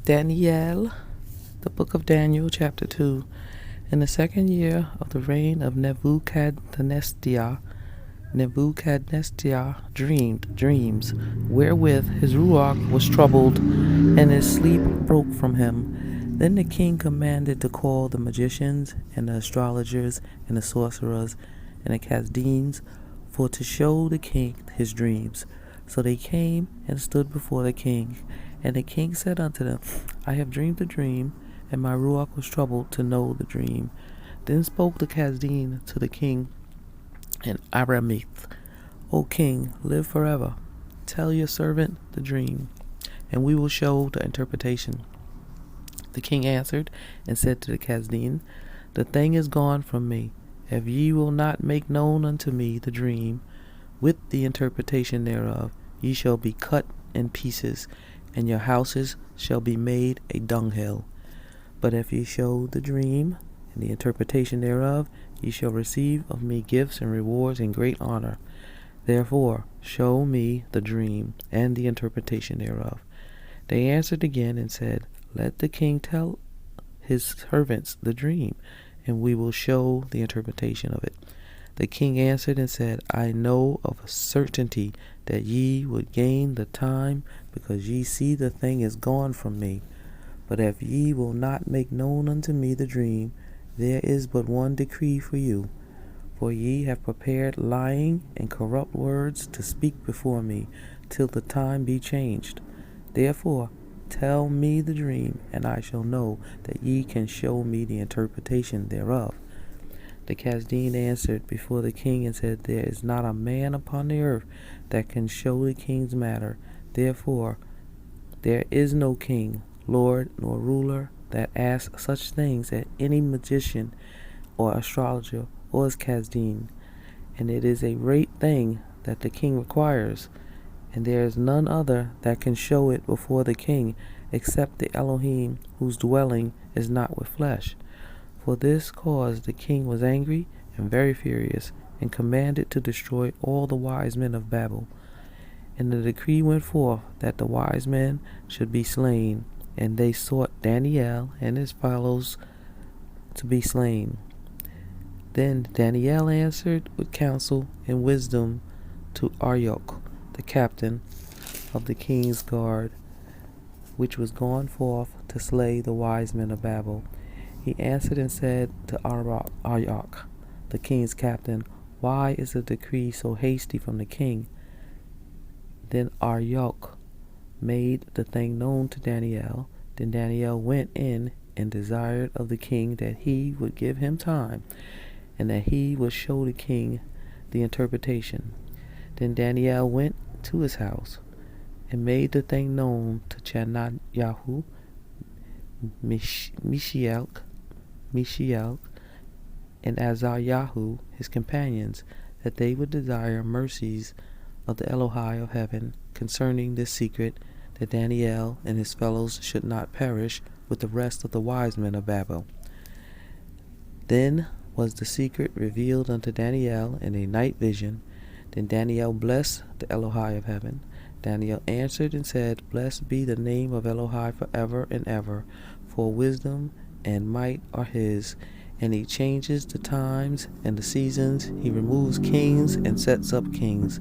Daniy'el, the book of Daniel, chapter 2. In the second year of the reign of Nebuchadnezzar, dreamed dreams, wherewith his ruach was troubled, and his sleep broke from him. Then the king commanded to call the magicians, and the astrologers, and the sorcerers, and the Chaldeans, for to show the king his dreams. So they came and stood before the king. And the king said unto them, I have dreamed a dream, and my ruach was troubled to know the dream. Then spoke the Chaldean to the king in Aramaic, O king, live forever. Tell your servant the dream, and we will show the interpretation. The king answered and said to the Chaldean, The thing is gone from me. If ye will not make known unto me the dream, with the interpretation thereof, ye shall be cut in pieces, and your houses shall be made a dunghill. But if ye show the dream, and the interpretation thereof, ye shall receive of me gifts and rewards and great honor. Therefore show me the dream, and the interpretation thereof. They answered again and said, Let the king tell his servants the dream, and we will show the interpretation of it. The king answered and said, I know of a certainty that ye would gain the time, because ye see the thing is gone from me. But if ye will not make known unto me the dream, there is but one decree for you. For ye have prepared lying and corrupt words to speak before me, till the time be changed. Therefore tell me the dream, and I shall know that ye can show me the interpretation thereof. The Chaldean answered before the king and said, There is not a man upon the earth that can show the king's matter. Therefore there is no king, lord, nor ruler that asks such things at any magician or astrologer or Chaldean. And it is a great thing that the king requires, and there is none other that can show it before the king, except the Elohim, whose dwelling is not with flesh. For this cause the king was angry and very furious, and commanded to destroy all the wise men of Babel. And the decree went forth that the wise men should be slain, and they sought Daniy'el and his fellows to be slain. Then Daniy'el answered with counsel and wisdom to Arioch, the captain of the king's guard, which was gone forth to slay the wise men of Babel. He answered and said to Arioch, the king's captain, Why is the decree so hasty from the king? Then Arioch made the thing known to Daniy'el. Then Daniy'el went in and desired of the king that he would give him time, and that he would show the king the interpretation. Then Daniy'el went to his house, and made the thing known to Chanayahu, Mishael, and Azaryahu, his companions, that they would desire mercies of the Elohai of heaven concerning this secret, that Daniy'el and his fellows should not perish with the rest of the wise men of Babel. Then was the secret revealed unto Daniy'el in a night vision. Then Daniy'el blessed the Elohai of heaven. Daniy'el answered and said, Blessed be the name of Elohai forever and ever, for wisdom and might are his, and he changes the times and the seasons. He removes kings and sets up kings.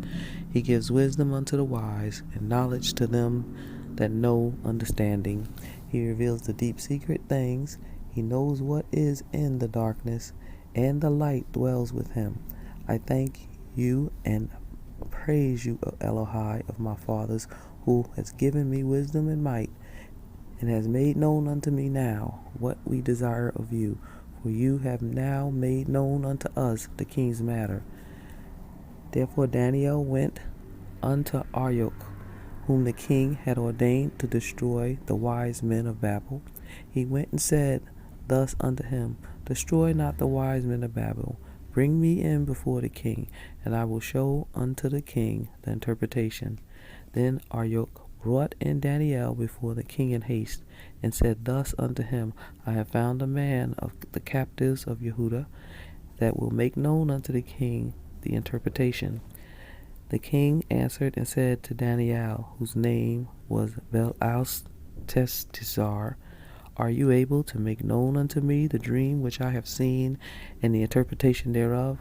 He gives wisdom unto the wise, and knowledge to them that know understanding. He reveals the deep secret things. He knows what is in the darkness, and the light dwells with him. I thank you and praise you, O Elohai of my fathers, who has given me wisdom and might, and has made known unto me now what we desire of you. For you have now made known unto us the king's matter. Therefore Daniy'el went unto Arioch, whom the king had ordained to destroy the wise men of Babel. He went and said thus unto him, Destroy not the wise men of Babel. Bring me in before the king, and I will show unto the king the interpretation. Then Arioch brought in Daniy'el before the king in haste, and said thus unto him, I have found a man of the captives of Yehudah, that will make known unto the king the interpretation. The king answered and said to Daniy'el, whose name was Belteshazzar, are you able to make known unto me the dream which I have seen, and the interpretation thereof?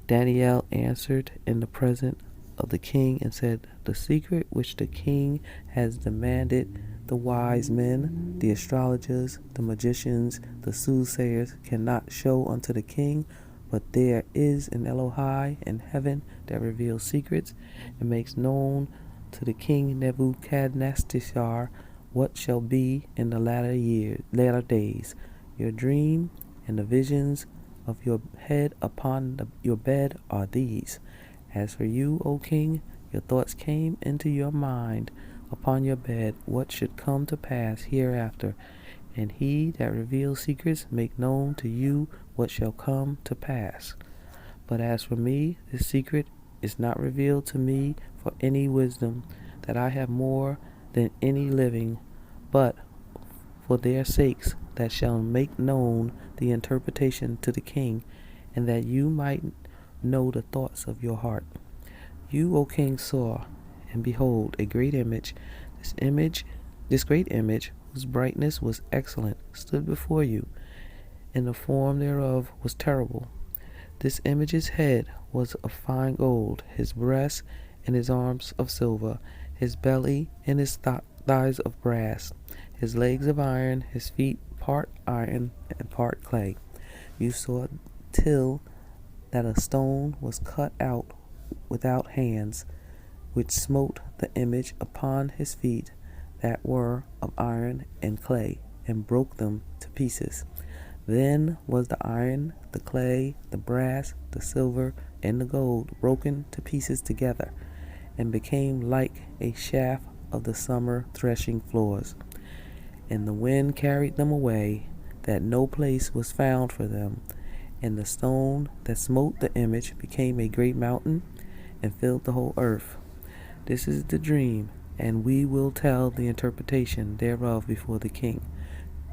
Daniy'el answered in the presence of the king and said, The secret which the king has demanded, the wise men, the astrologers, the magicians, the soothsayers cannot show unto the king, but there is an Elohai in heaven that reveals secrets and makes known to the king Nebuchadnezzar what shall be in the latter days. Your dream and the visions of your head upon your bed are these. As for you, O king, your thoughts came into your mind upon your bed what should come to pass hereafter, and he that reveals secrets make known to you what shall come to pass. But as for me, this secret is not revealed to me for any wisdom, that I have more than any living, but for their sakes that shall make known the interpretation to the king, and that you might know the thoughts of your heart. You, O king, saw, and behold, a great image. This great image, whose brightness was excellent, stood before you, and the form thereof was terrible. This image's head was of fine gold, his breast and his arms of silver, his belly and his thighs of brass, his legs of iron, his feet part iron and part clay. You saw till that a stone was cut out without hands, which smote the image upon his feet that were of iron and clay, and broke them to pieces. Then was the iron, the clay, the brass, the silver, and the gold broken to pieces together, and became like a shaft of the summer threshing floors. And the wind carried them away, that no place was found for them. And the stone that smote the image became a great mountain, and filled the whole earth. This is the dream, and we will tell the interpretation thereof before the king.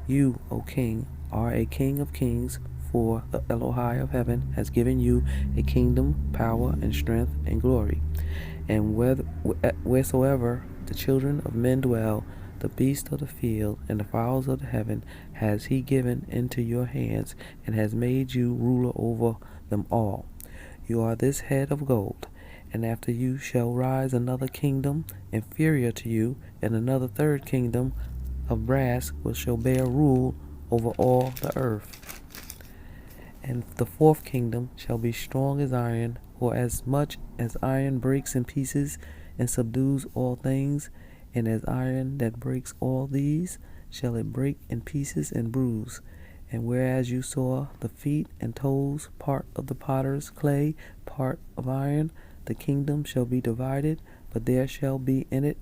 You, O king, are a king of kings, for the Elohai of heaven has given you a kingdom, power, and strength, and glory. And wheresoever the children of men dwell, the beasts of the field and the fowls of the heaven has he given into your hands, and has made you ruler over them all. You are this head of gold, and after you shall rise another kingdom inferior to you, and another third kingdom of brass, which shall bear rule over all the earth. And the fourth kingdom shall be strong as iron, for as much as iron breaks in pieces and subdues all things, and as iron that breaks all these, shall it break in pieces and bruise. And whereas you saw the feet and toes, part of the potter's clay, part of iron, the kingdom shall be divided, but there shall be in it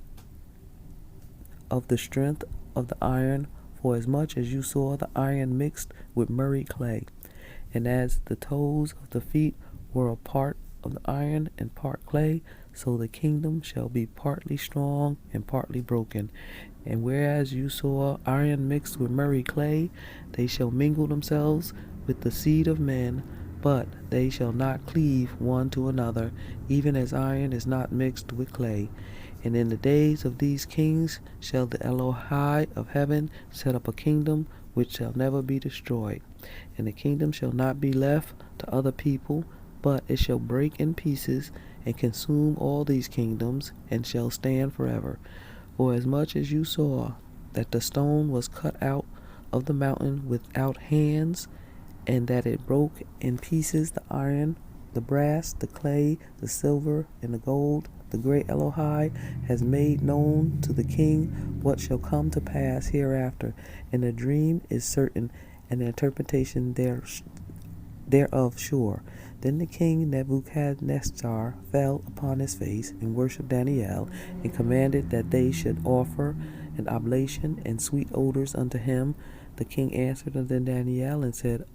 of the strength of the iron, for as much as you saw the iron mixed with murky clay. And as the toes of the feet were a part of the iron and part clay, so the kingdom shall be partly strong and partly broken. And whereas you saw iron mixed with murky clay, they shall mingle themselves with the seed of men, but they shall not cleave one to another, even as iron is not mixed with clay. And in the days of these kings shall the Elohai of heaven set up a kingdom which shall never be destroyed. And the kingdom shall not be left to other people, but it shall break in pieces and consume all these kingdoms, and shall stand forever. For as much as you saw that the stone was cut out of the mountain without hands, and that it broke in pieces the iron, the brass, the clay, the silver, and the gold, the great Elohai has made known to the king what shall come to pass hereafter, and the dream is certain, and the interpretation thereof sure. Then the king Nebuchadnezzar fell upon his face and worshipped Daniy'el, and commanded that they should offer an oblation and sweet odors unto him. The king answered unto Daniy'el and said,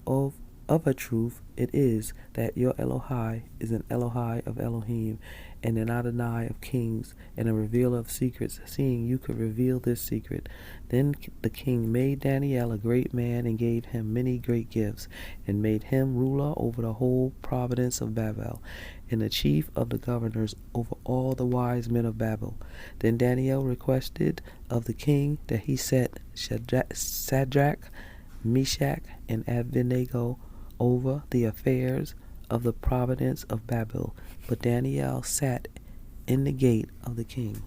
Of a truth, it is that your Elohai is an Elohai of Elohim, and an Adonai of kings, and a revealer of secrets, seeing you could reveal this secret. Then the king made Daniy'el a great man, and gave him many great gifts, and made him ruler over the whole province of Babel, and the chief of the governors over all the wise men of Babel. Then Daniy'el requested of the king that he set Shadrach, Meshach, and Abednego over the affairs of the province of Babel. But Daniy'el sat in the gate of the king.